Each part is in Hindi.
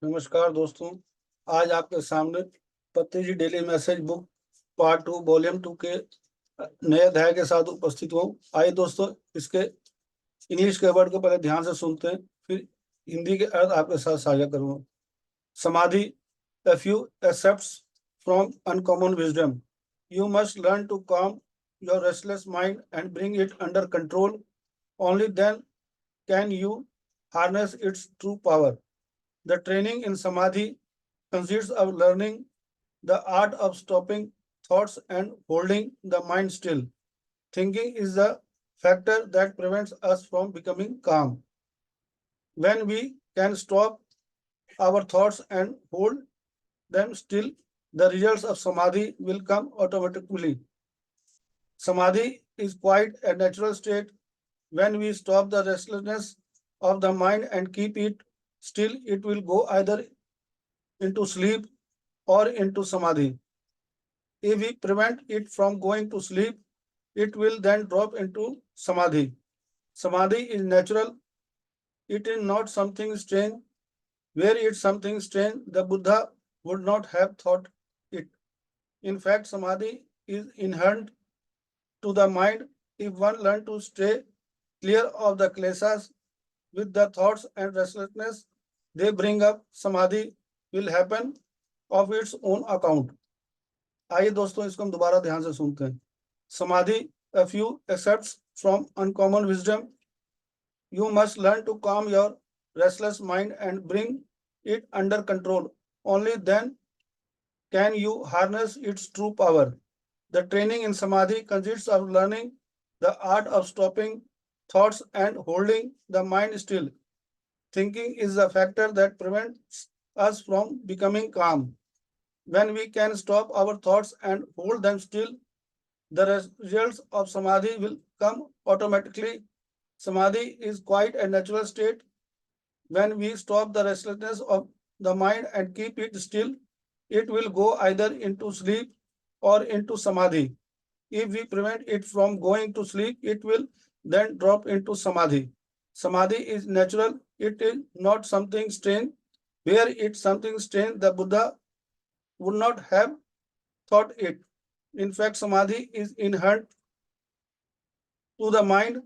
नमस्कार दोस्तों। आज आपके सामने Patriji daily message book part 2 volume 2 के नए अध्याय के साथ उपस्थित हूँ। आइए दोस्तों, इसके इंग्लिश के वर्ड को पहले ध्यान से सुनते हैं, फिर हिंदी के अर्थ आपके साथ साझा करूँगा। समाधि, a few excerpts from Uncommon Wisdom. You must learn to calm your restless mind and bring it under control. Only then can you harness its true power. The training in Samadhi consists of learning the art of stopping thoughts and holding the mind still. Thinking is the factor that prevents us from becoming calm. When we can stop our thoughts and hold them still, the results of Samadhi will come automatically. Samadhi is quite a natural state. When we stop the restlessness of the mind and keep it still, it will go either into sleep or into Samadhi. If we prevent it from going to sleep, it will then drop into Samadhi. Samadhi is natural. It is not something strange. Were it something strange, the Buddha would not have thought it. In fact, Samadhi is inherent to the mind. If one learns to stay clear of the kleshas with the thoughts and restlessness they bring up, Samadhi will happen of its own account. आइए दोस्तों, इसको हम दोबारा ध्यान से सुनते हैं। समाधि, a few excerpts from Uncommon Wisdom. You must learn to calm your restless mind and bring it under control. Only then can you harness its true power. The training in Samadhi consists of learning the art of stopping thoughts and holding the mind still. Thinking is the factor that prevents us from becoming calm. When we can stop our thoughts and hold them still, the results of Samadhi will come automatically. Samadhi is quite a natural state. When we stop the restlessness of the mind and keep it still, it will go either into sleep or into Samadhi. If we prevent it from going to sleep, it will then drop into Samadhi. Samadhi is natural. It is not something strange. Were it something strange, the Buddha would not have thought it. In fact, Samadhi is inherent to the mind.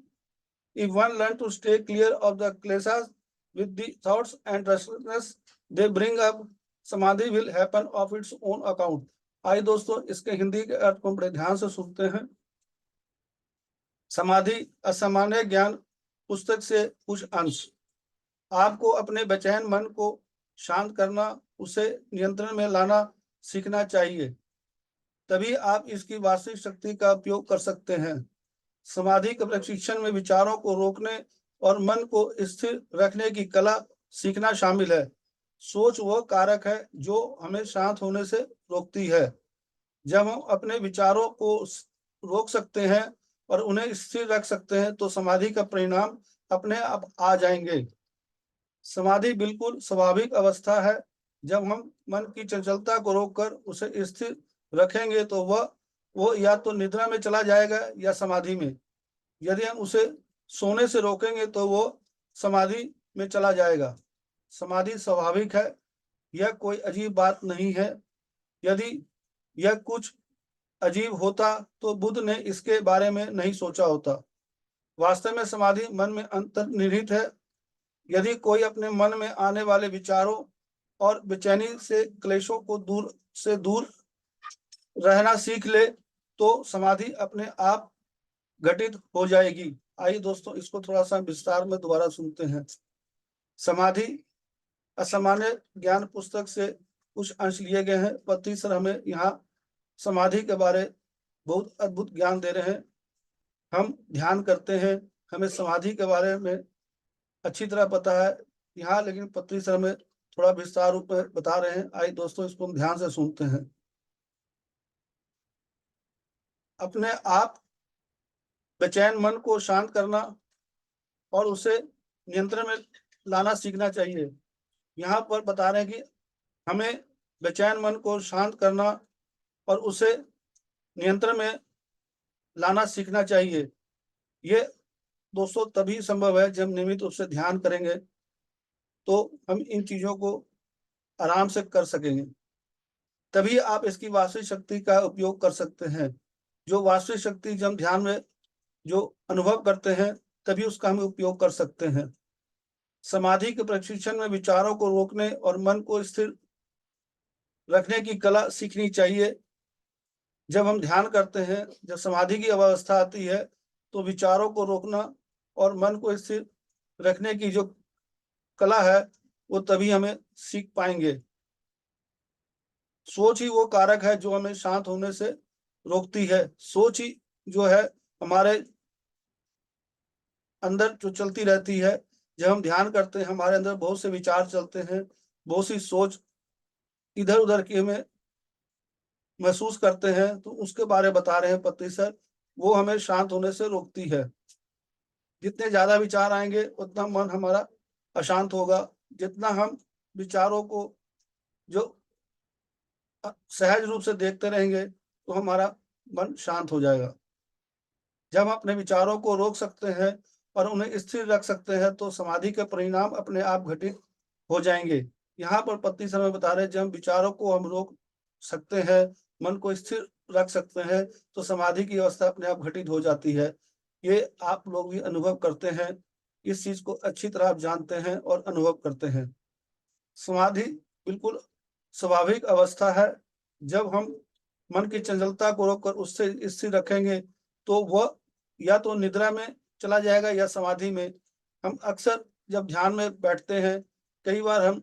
If one learns to stay clear of the kleshas with the thoughts and restlessness they bring up, Samadhi will happen of its own account. आइए दोस्तों, इसके हिंदी के अर्थ को बड़े ध्यान से सुनते हैं। समाधि असामान्य ज्ञान पुस्तक से कुछ अंश। आपको अपने बेचैन मन को शांत करना, उसे नियंत्रण में लाना सीखना चाहिए, तभी आप इसकी वास्तविक शक्ति का उपयोग कर सकते हैं। समाधि के प्रशिक्षण में विचारों को रोकने और मन को स्थिर रखने की कला सीखना शामिल है। सोच वह कारक है जो हमें शांत होने से रोकती है। जब हम अपने विचारों को रोक सकते हैं और उन्हें स्थिर रख सकते हैं, तो समाधि का परिणाम अपने आप आ जाएंगे। समाधि बिल्कुल स्वाभाविक अवस्था है। जब हम मन की चंचलता को रोककर उसे स्थिर रखेंगे तो वो या तो निद्रा में चला जाएगा या समाधि में। यदि हम उसे सोने से रोकेंगे तो वो समाधि में चला जाएगा। समाधि स्वाभाविक है, यह कोई अजीब बात नहीं है। यदि यह कुछ अजीब होता तो बुद्ध ने इसके बारे में नहीं सोचा होता। वास्तव में समाधि मन में अंतर्निहित है। यदि कोई अपने मन में आने वाले विचारों और बेचैनी से क्लेशों को दूर रहना सीख ले तो समाधि अपने आप घटित हो जाएगी। आइए दोस्तों, इसको थोड़ा सा विस्तार में दोबारा सुनते हैं। समाधि असामान्य ज्ञान पुस्तक से कुछ अंश लिए गए हैं। पत्री सर हमें यहाँ समाधि के बारे बहुत अद्भुत ज्ञान दे रहे हैं। हम ध्यान करते हैं, हमें समाधि के बारे में अच्छी तरह पता है यहाँ, लेकिन पत्री सर हमें थोड़ा विस्तार रूप में बता रहे हैं। आइए दोस्तों, इसको हम ध्यान से सुनते हैं। अपने आप बेचैन मन को शांत करना और उसे नियंत्रण में लाना सीखना चाहिए। यहाँ पर बता रहे हैं कि हमें बेचैन मन को शांत करना और उसे नियंत्रण में लाना सीखना चाहिए। ये दोस्तों तभी संभव है जब नियमित रूप से ध्यान करेंगे तो हम इन चीजों को आराम से कर सकेंगे। तभी आप इसकी वास्तविक शक्ति का उपयोग कर सकते हैं। जो वास्तविक शक्ति जब हम ध्यान में जो अनुभव करते हैं तभी उसका हम उपयोग कर सकते हैं। समाधि के प्रशिक्षण में विचारों को रोकने और मन को स्थिर रखने की कला सीखनी चाहिए। जब हम ध्यान करते हैं, जब समाधि की अवस्था आती है, तो विचारों को रोकना और मन को स्थिर रखने की जो कला है वो तभी हमें सीख पाएंगे। सोच ही वो कारक है जो हमें शांत होने से रोकती है। सोच ही जो है हमारे अंदर जो चलती रहती है। जब हम ध्यान करते हैं हमारे अंदर बहुत से विचार चलते हैं, बहुत सी सोच इधर उधर की हमें महसूस करते हैं, तो उसके बारे में बता रहे हैं पत्नी सर। वो हमें शांत होने से रोकती है। जितने ज्यादा विचार आएंगे उतना मन हमारा अशांत होगा। जितना हम विचारों को जो सहज रूप से देखते रहेंगे तो हमारा मन शांत हो जाएगा। जब हम अपने विचारों को रोक सकते हैं और उन्हें स्थिर रख सकते हैं तो समाधि के परिणाम अपने आप घटित हो जाएंगे। यहाँ पर पत्नी समय बता रहे जब विचारों को हम रोक सकते हैं, मन को स्थिर रख सकते हैं, तो समाधि की अवस्था अपने आप घटित हो जाती है। ये आप लोग भी अनुभव करते हैं, इस चीज को अच्छी तरह आप जानते हैं और अनुभव करते हैं। समाधि बिल्कुल स्वाभाविक अवस्था है। जब हम मन की चंचलता को रोककर उससे स्थिर रखेंगे तो वह या तो निद्रा में चला जाएगा या समाधि में। हम अक्सर जब ध्यान में बैठते हैं, कई बार हम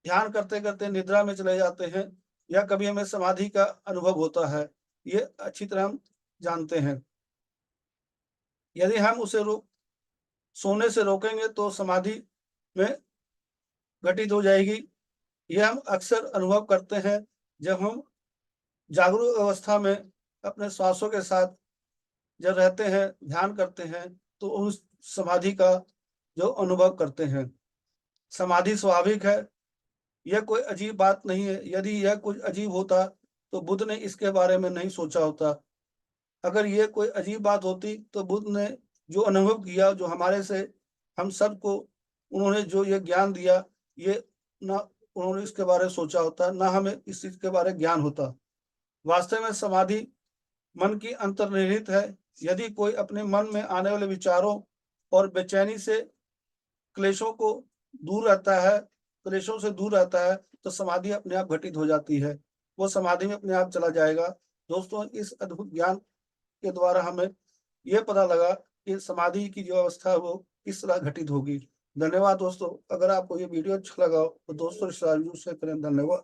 ध्यान करते करते निद्रा में चले जाते हैं या कभी हमें समाधि का अनुभव होता है। ये अच्छी तरह हम जानते हैं। यदि हम उसे रोक सोने से रोकेंगे तो समाधि में घटित हो जाएगी। यह हम अक्सर अनुभव करते हैं जब हम जागरूक अवस्था में अपने श्वासों के साथ जब रहते हैं, ध्यान करते हैं, तो उस समाधि का जो अनुभव करते हैं। समाधि स्वाभाविक है, यह कोई अजीब बात नहीं है। यदि यह कुछ अजीब होता तो बुद्ध ने इसके बारे में नहीं सोचा होता। अगर यह कोई अजीब बात होती तो बुद्ध ने जो अनुभव किया, जो हमारे से हम सबको उन्होंने जो ये ज्ञान दिया, ये ना उन्होंने इसके बारे में सोचा होता, ना हमें इस चीज के बारे में ज्ञान होता। वास्तव में समाधि मन की अंतर्निहित है। यदि कोई अपने मन में आने वाले विचारों और बेचैनी से क्लेशों को दूर रहता है, क्लेशों से दूर रहता है, तो समाधि अपने आप घटित हो जाती है। वो समाधि में अपने आप चला जाएगा। दोस्तों, इस अद्भुत ज्ञान के द्वारा हमें यह पता लगा कि समाधि की जो अवस्था है वो किस तरह घटित होगी। धन्यवाद दोस्तों। अगर आपको ये वीडियो अच्छा लगा हो तो दोस्तों इसे जरूर शेयर करें। धन्यवाद।